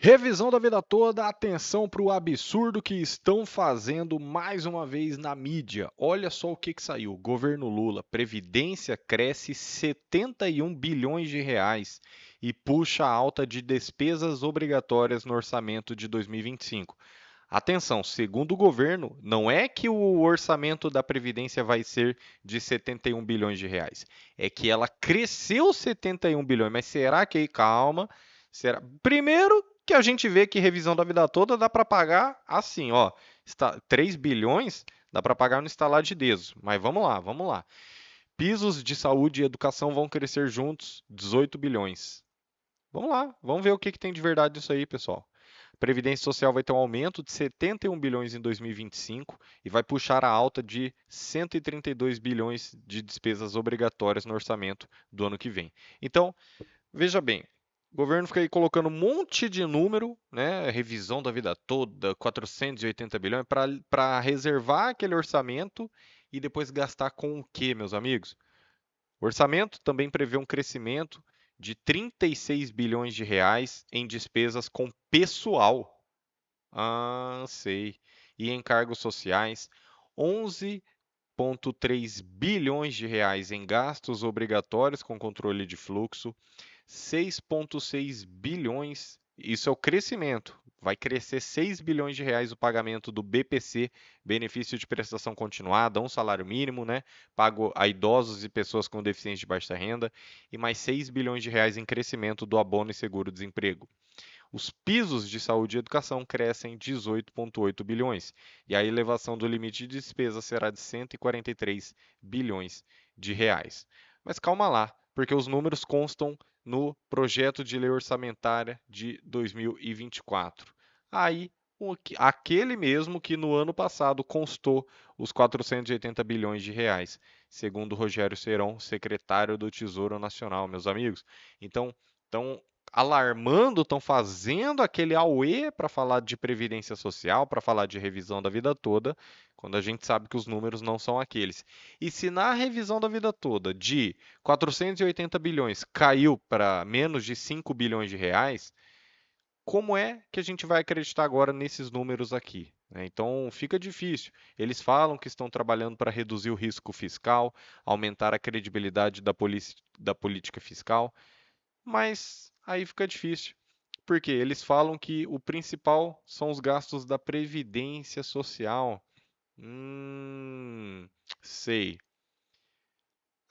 Revisão da vida toda, atenção para o absurdo que estão fazendo mais uma vez na mídia. Olha só o que saiu. Governo Lula, Previdência cresce 71 bilhões de reais e puxa a alta de despesas obrigatórias no orçamento de 2025. Atenção, segundo o governo, não é que o orçamento da Previdência vai ser de 71 bilhões de reais. É que ela cresceu 71 bilhões. Mas será que, calma, será? Primeiro que a gente vê que revisão da vida toda dá para pagar assim, ó, 3 bilhões dá para pagar no estalar de dedos. Mas vamos lá, vamos lá. Pisos de saúde e educação vão crescer juntos, 18 bilhões. Vamos lá, vamos ver o que tem de verdade disso aí, pessoal. Previdência Social vai ter um aumento de 71 bilhões em 2025 e vai puxar a alta de 132 bilhões de despesas obrigatórias no orçamento do ano que vem. Então, veja bem, o governo fica aí colocando um monte de número, né, revisão da vida toda, 480 bilhões, para reservar aquele orçamento e depois gastar com o quê, meus amigos? O orçamento também prevê um crescimento de 36 bilhões de reais em despesas com pessoal. Ah, sei. E encargos sociais, 11,3 bilhões de reais em gastos obrigatórios com controle de fluxo, 6,6 bilhões, isso é o crescimento. Vai crescer 6 bilhões de reais o pagamento do BPC, benefício de prestação continuada, um salário mínimo, né? Pago a idosos e pessoas com deficiência de baixa renda, e mais 6 bilhões de reais em crescimento do abono e seguro-desemprego. Os pisos de saúde e educação crescem 18,8 bilhões, e a elevação do limite de despesa será de 143 bilhões de reais. Mas calma lá, porque os números constam no projeto de lei orçamentária de 2024. Aí, aquele mesmo que no ano passado constou os 480 bilhões de reais, segundo Rogério Seron, secretário do Tesouro Nacional, meus amigos. Então, estão alarmando, estão fazendo aquele auê para falar de previdência social, para falar de revisão da vida toda, quando a gente sabe que os números não são aqueles. E se na revisão da vida toda de 480 bilhões caiu para menos de 5 bilhões de reais, como é que a gente vai acreditar agora nesses números aqui? Né? Então fica difícil. Eles falam que estão trabalhando para reduzir o risco fiscal, aumentar a credibilidade da política fiscal, mas aí fica difícil. Porque eles falam que o principal são os gastos da previdência social. Sei.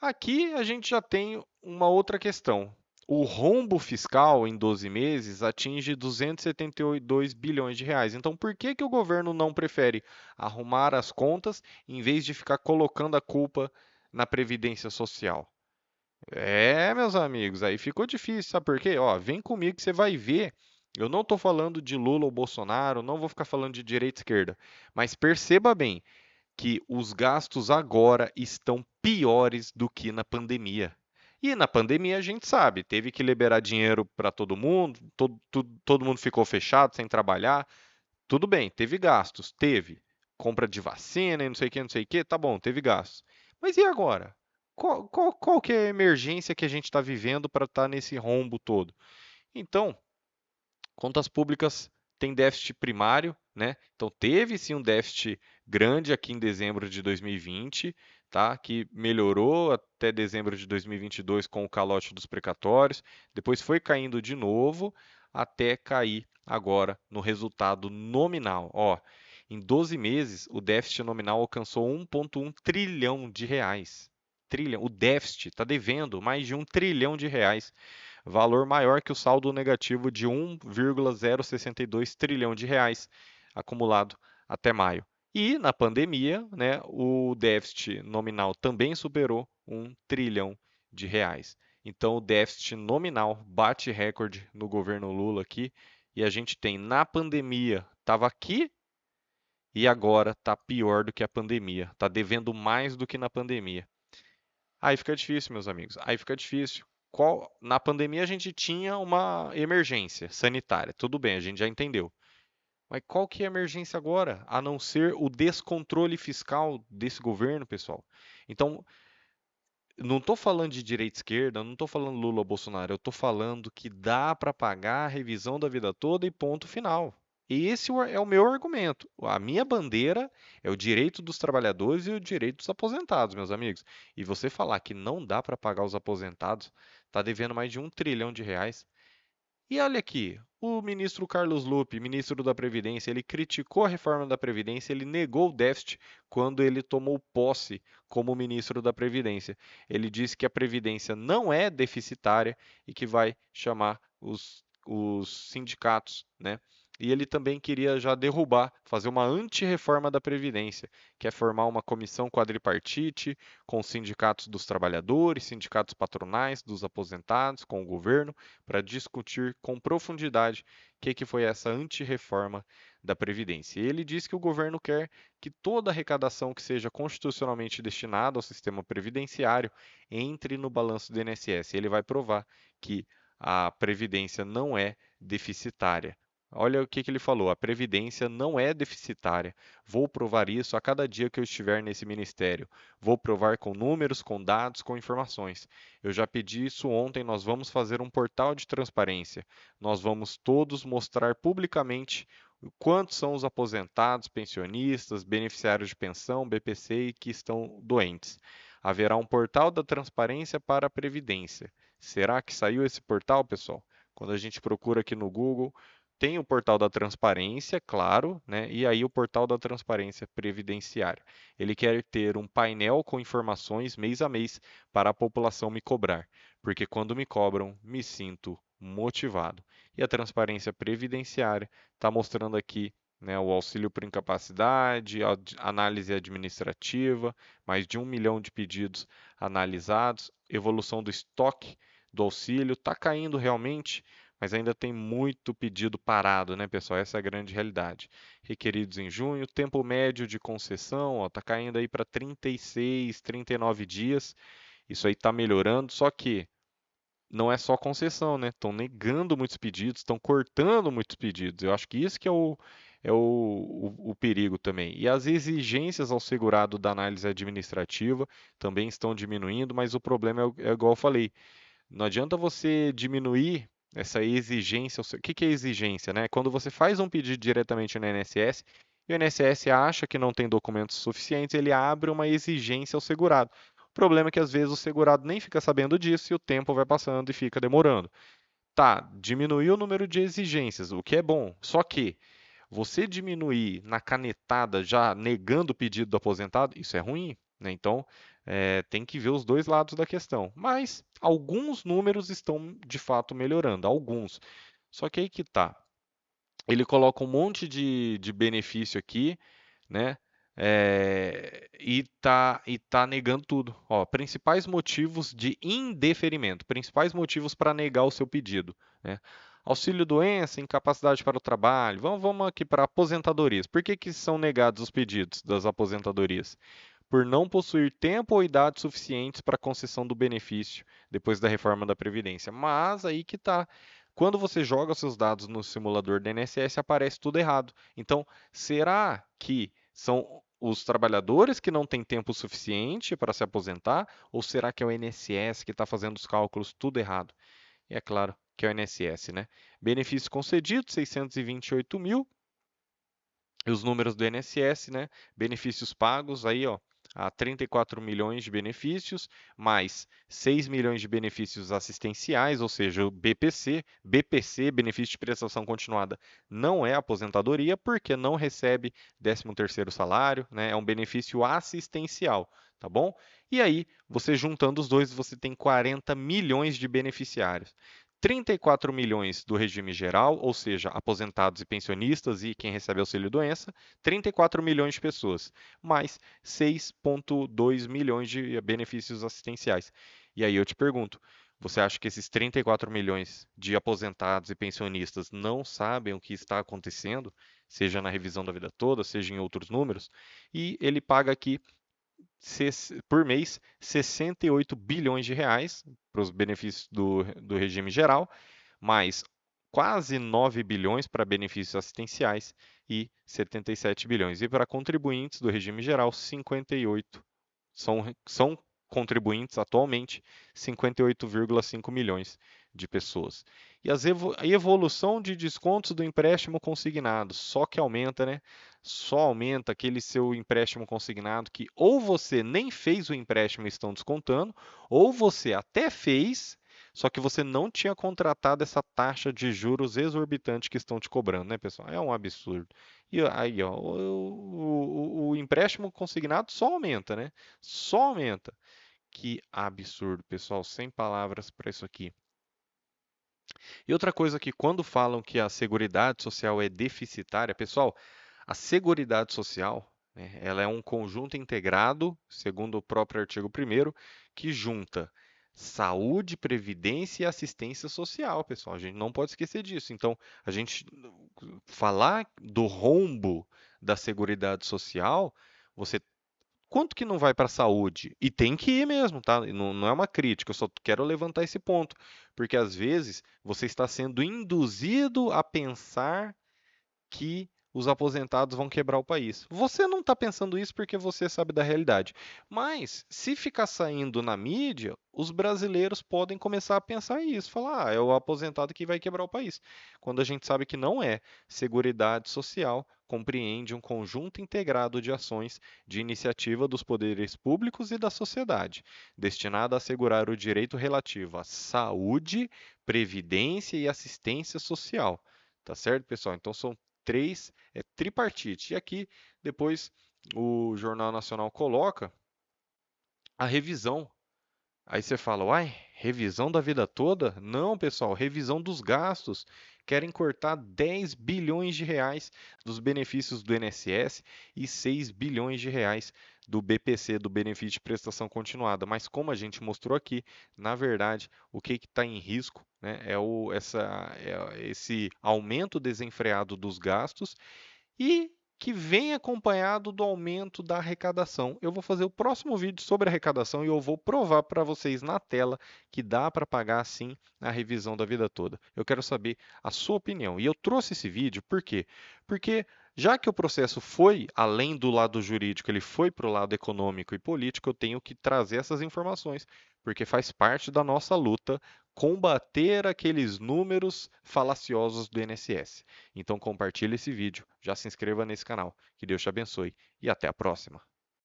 Aqui a gente já tem uma outra questão. O rombo fiscal em 12 meses atinge 272 bilhões de reais. Então, por que que o governo não prefere arrumar as contas em vez de ficar colocando a culpa na previdência social? É, meus amigos, aí ficou difícil, sabe por quê? Ó, vem comigo que você vai ver. Eu não estou falando de Lula ou Bolsonaro, não vou ficar falando de direita e esquerda, mas perceba bem que os gastos agora estão piores do que na pandemia. E na pandemia a gente sabe, teve que liberar dinheiro para todo mundo, todo mundo ficou fechado, sem trabalhar. Tudo bem, teve gastos, teve. Compra de vacina e não sei o que, não sei o que, tá bom, teve gastos. Mas e agora? Qual que é a emergência que a gente está vivendo para estar nesse rombo todo? Então, contas públicas têm déficit primário, né? Então teve sim um déficit grande aqui em dezembro de 2020, tá? Que melhorou até dezembro de 2022 com o calote dos precatórios, depois foi caindo de novo até cair agora no resultado nominal. Ó, em 12 meses o déficit nominal alcançou 1,1 trilhão de reais. Trilhão. O déficit está devendo mais de 1 trilhão de reais, valor maior que o saldo negativo de 1,062 trilhão de reais acumulado até maio. E na pandemia, né, o déficit nominal também superou 1 trilhão de reais. Então o déficit nominal bate recorde no governo Lula aqui, e a gente tem na pandemia, estava aqui e agora está pior do que a pandemia, está devendo mais do que na pandemia. Aí fica difícil, meus amigos. Aí fica difícil. Na pandemia a gente tinha uma emergência sanitária. Tudo bem, a gente já entendeu. Mas qual que é a emergência agora? A não ser o descontrole fiscal desse governo, pessoal. Então, não estou falando de direita e esquerda, não estou falando Lula ou Bolsonaro, eu estou falando que dá para pagar a revisão da vida toda e ponto final. Esse é o meu argumento. A minha bandeira é o direito dos trabalhadores e o direito dos aposentados, meus amigos. E você falar que não dá para pagar os aposentados, está devendo mais de R$ 1 trilhão. E olha aqui, o ministro Carlos Lupe, ministro da Previdência, ele criticou a reforma da Previdência, ele negou o déficit quando ele tomou posse como ministro da Previdência. Ele disse que a Previdência não é deficitária e que vai chamar os sindicatos, né? E ele também queria já derrubar, fazer uma anti-reforma da Previdência, que é formar uma comissão quadripartite com os sindicatos dos trabalhadores, sindicatos patronais, dos aposentados, com o governo para discutir com profundidade o que foi essa antirreforma da Previdência. Ele diz que o governo quer que toda arrecadação que seja constitucionalmente destinada ao sistema previdenciário entre no balanço do INSS. Ele vai provar que a Previdência não é deficitária. Olha o que ele falou: a Previdência não é deficitária. Vou provar isso a cada dia que eu estiver nesse ministério. Vou provar com números, com dados, com informações. Eu já pedi isso ontem. Nós vamos fazer um portal de transparência. Nós vamos todos mostrar publicamente quantos são os aposentados, pensionistas, beneficiários de pensão, BPC que estão doentes. Haverá um portal da transparência para a Previdência. Será que saiu esse portal, pessoal? Quando a gente procura aqui no Google, tem o portal da transparência, claro, né? E aí o portal da transparência previdenciária. Ele quer ter um painel com informações mês a mês para a população me cobrar, porque quando me cobram, me sinto motivado. E a transparência previdenciária está mostrando aqui, né, o auxílio por incapacidade, a análise administrativa, mais de 1 milhão de pedidos analisados, evolução do estoque do auxílio, está caindo realmente, mas ainda tem muito pedido parado, né, pessoal? Essa é a grande realidade. Requeridos em junho, tempo médio de concessão, está caindo aí para 36, 39 dias. Isso aí está melhorando, só que não é só concessão, né? Estão negando muitos pedidos, estão cortando muitos pedidos. Eu acho que isso que é o perigo também. E as exigências ao segurado da análise administrativa também estão diminuindo, mas o problema é igual eu falei. Não adianta você diminuir essa exigência. O que é exigência, né? Quando você faz um pedido diretamente no INSS e o INSS acha que não tem documentos suficientes, ele abre uma exigência ao segurado. O problema é que às vezes o segurado nem fica sabendo disso e o tempo vai passando e fica demorando. Tá, diminuiu o número de exigências, o que é bom. Só que você diminuir na canetada já negando o pedido do aposentado, isso é ruim, né? Então, tem que ver os dois lados da questão. Mas alguns números estão de fato melhorando, alguns. Só que aí que tá. Ele coloca um monte de benefício aqui, né? E tá negando tudo. Ó, principais motivos de indeferimento, principais motivos para negar o seu pedido, né? Auxílio doença, incapacidade para o trabalho. Vamos aqui para aposentadorias. Por que que são negados os pedidos das aposentadorias? Por não possuir tempo ou idade suficientes para concessão do benefício depois da reforma da Previdência. Mas aí que tá. Quando você joga seus dados no simulador do INSS, aparece tudo errado. Então, será que são os trabalhadores que não têm tempo suficiente para se aposentar? Ou será que é o INSS que está fazendo os cálculos tudo errado? E é claro que é o INSS, né? Benefícios concedidos, 628 mil. E os números do INSS, né? Benefícios pagos, aí, ó, a 34 milhões de benefícios, mais 6 milhões de benefícios assistenciais, ou seja, o BPC. BPC, benefício de prestação continuada, não é aposentadoria, porque não recebe 13º salário, né? É um benefício assistencial, tá bom? E aí, você juntando os dois, você tem 40 milhões de beneficiários. 34 milhões do regime geral, ou seja, aposentados e pensionistas e quem recebe auxílio-doença, 34 milhões de pessoas, mais 6,2 milhões de benefícios assistenciais. E aí eu te pergunto, você acha que esses 34 milhões de aposentados e pensionistas não sabem o que está acontecendo, seja na revisão da vida toda, seja em outros números? E ele paga aqui por mês 68 bilhões de reais para os benefícios do regime geral, mais quase 9 bilhões para benefícios assistenciais e 77 bilhões. E para contribuintes do regime geral, 58. São contribuintes atualmente, 58,5 milhões de pessoas. E a evolução de descontos do empréstimo consignado, só que aumenta, né? Só aumenta aquele seu empréstimo consignado que ou você nem fez o empréstimo e estão descontando, ou você até fez, só que você não tinha contratado essa taxa de juros exorbitante que estão te cobrando, né, pessoal? É um absurdo. E aí, ó, o empréstimo consignado só aumenta, né? Só aumenta. Que absurdo, pessoal, sem palavras para isso aqui. E outra coisa que quando falam que a Seguridade Social é deficitária, pessoal, a Seguridade Social, né, ela é um conjunto integrado, segundo o próprio artigo 1º, que junta saúde, previdência e assistência social, pessoal. A gente não pode esquecer disso. Então, a gente falar do rombo da Seguridade Social, você quanto que não vai para a saúde? E tem que ir mesmo, tá? Não é uma crítica, eu só quero levantar esse ponto. Porque às vezes você está sendo induzido a pensar que os aposentados vão quebrar o país. Você não está pensando isso porque você sabe da realidade. Mas, se ficar saindo na mídia, os brasileiros podem começar a pensar isso. Falar, é o aposentado que vai quebrar o país. Quando a gente sabe que não é. Seguridade Social compreende um conjunto integrado de ações de iniciativa dos poderes públicos e da sociedade, destinada a assegurar o direito relativo à saúde, previdência e assistência social. Tá certo, pessoal? Então são três, é tripartite. E aqui, depois, o Jornal Nacional coloca a revisão. Aí você fala, uai, revisão da vida toda? Não, pessoal, revisão dos gastos. Querem cortar 10 bilhões de reais dos benefícios do INSS e 6 bilhões de reais do BPC, do benefício de prestação continuada. Mas como a gente mostrou aqui, na verdade, o que está em risco, né, esse aumento desenfreado dos gastos e que vem acompanhado do aumento da arrecadação. Eu vou fazer o próximo vídeo sobre arrecadação e eu vou provar para vocês na tela que dá para pagar sim a revisão da vida toda. Eu quero saber a sua opinião. E eu trouxe esse vídeo por quê? Porque já que o processo foi além do lado jurídico, ele foi para o lado econômico e político, eu tenho que trazer essas informações, porque faz parte da nossa luta combater aqueles números falaciosos do INSS. Então compartilhe esse vídeo, já se inscreva nesse canal. Que Deus te abençoe e até a próxima.